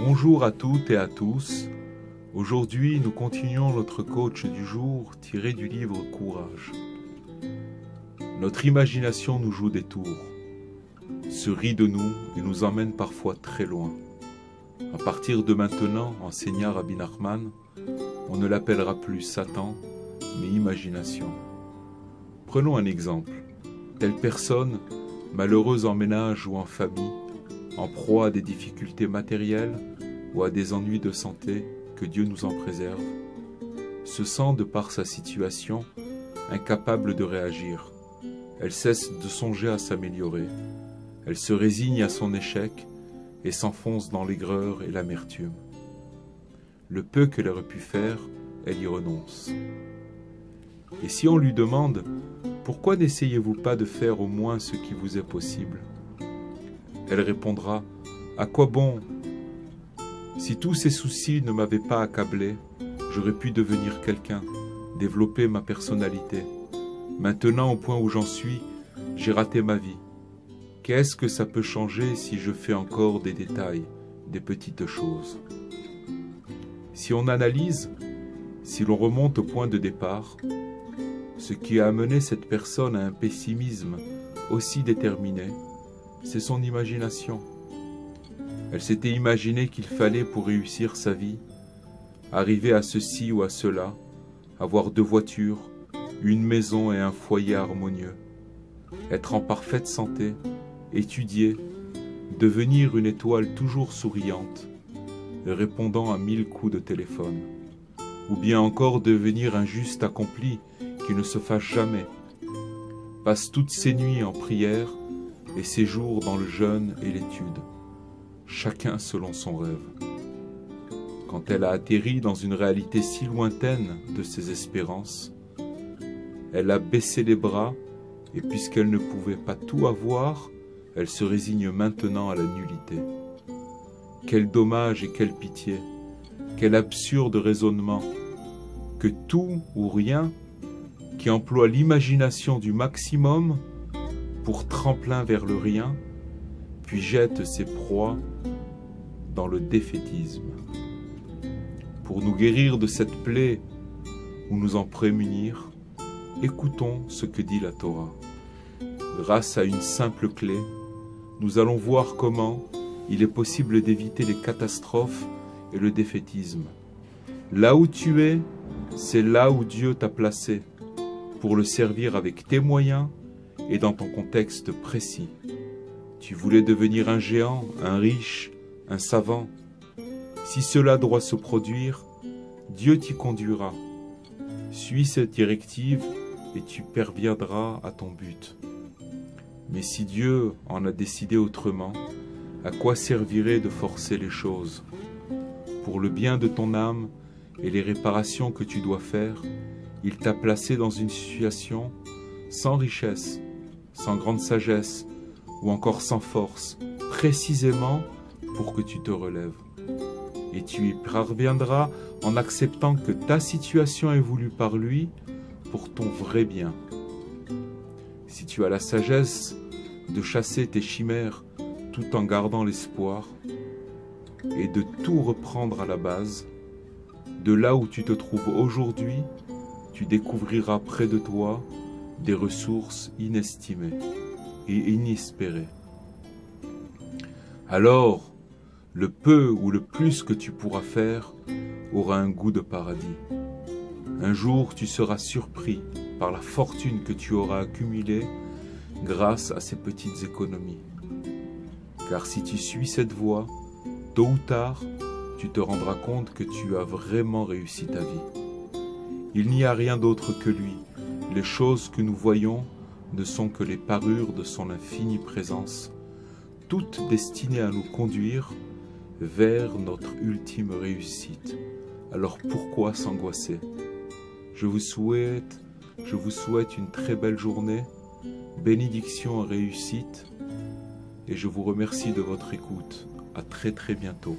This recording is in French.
Bonjour à toutes et à tous. Aujourd'hui, nous continuons notre coach du jour tiré du livre Courage. Notre imagination nous joue des tours, se rit de nous et nous emmène parfois très loin. À partir de maintenant, enseigna Rabbi Nachman, on ne l'appellera plus Satan, mais imagination. Prenons un exemple. Telle personne, malheureuse en ménage ou en famille, en proie à des difficultés matérielles ou à des ennuis de santé, que Dieu nous en préserve, se sent, de par sa situation, incapable de réagir. Elle cesse de songer à s'améliorer. Elle se résigne à son échec et s'enfonce dans l'aigreur et l'amertume. Le peu qu'elle aurait pu faire, elle y renonce. Et si on lui demande « Pourquoi n'essayez-vous pas de faire au moins ce qui vous est possible ?» Elle répondra « À quoi bon ? Si tous ces soucis ne m'avaient pas accablé, j'aurais pu devenir quelqu'un, développer ma personnalité. Maintenant, au point où j'en suis, j'ai raté ma vie. Qu'est-ce que ça peut changer si je fais encore des détails, des petites choses ?» Si on analyse, si l'on remonte au point de départ, ce qui a amené cette personne à un pessimisme aussi déterminé, c'est son imagination. Elle s'était imaginé qu'il fallait, pour réussir sa vie, arriver à ceci ou à cela, avoir 2 voitures, une maison et un foyer harmonieux, être en parfaite santé, étudier, devenir une étoile toujours souriante, répondant à 1000 coups de téléphone, ou bien encore devenir un juste accompli qui ne se fâche jamais, passe toutes ses nuits en prière et ses jours dans le jeûne et l'étude, chacun selon son rêve. Quand elle a atterri dans une réalité si lointaine de ses espérances, elle a baissé les bras et puisqu'elle ne pouvait pas tout avoir, elle se résigne maintenant à la nullité. Quel dommage et quelle pitié, quel absurde raisonnement, que tout ou rien qui emploie l'imagination du maximum pour tremplin vers le rien, puis jette ses proies dans le défaitisme. Pour nous guérir de cette plaie ou nous en prémunir, écoutons ce que dit la Torah. Grâce à une simple clé, nous allons voir comment il est possible d'éviter les catastrophes et le défaitisme. Là où tu es, c'est là où Dieu t'a placé, pour le servir avec tes moyens et dans ton contexte précis. Tu voulais devenir un géant, un riche, un savant. Si cela doit se produire, Dieu t'y conduira. Suis cette directive et tu parviendras à ton but. Mais si Dieu en a décidé autrement, à quoi servirait de forcer les choses? Pour le bien de ton âme et les réparations que tu dois faire, il t'a placé dans une situation sans richesse, sans grande sagesse ou encore sans force, précisément pour que tu te relèves. Et tu y parviendras en acceptant que ta situation est voulue par lui pour ton vrai bien. Si tu as la sagesse de chasser tes chimères tout en gardant l'espoir et de tout reprendre à la base, de là où tu te trouves aujourd'hui, tu découvriras près de toi des ressources inestimées et inespérées. Alors, le peu ou le plus que tu pourras faire aura un goût de paradis. Un jour, tu seras surpris par la fortune que tu auras accumulée grâce à ces petites économies. Car si tu suis cette voie, tôt ou tard, tu te rendras compte que tu as vraiment réussi ta vie. Il n'y a rien d'autre que lui. Les choses que nous voyons ne sont que les parures de son infinie présence, toutes destinées à nous conduire vers notre ultime réussite. Alors pourquoi s'angoisser? Je vous souhaite une très belle journée, bénédiction et réussite, et je vous remercie de votre écoute. À très bientôt.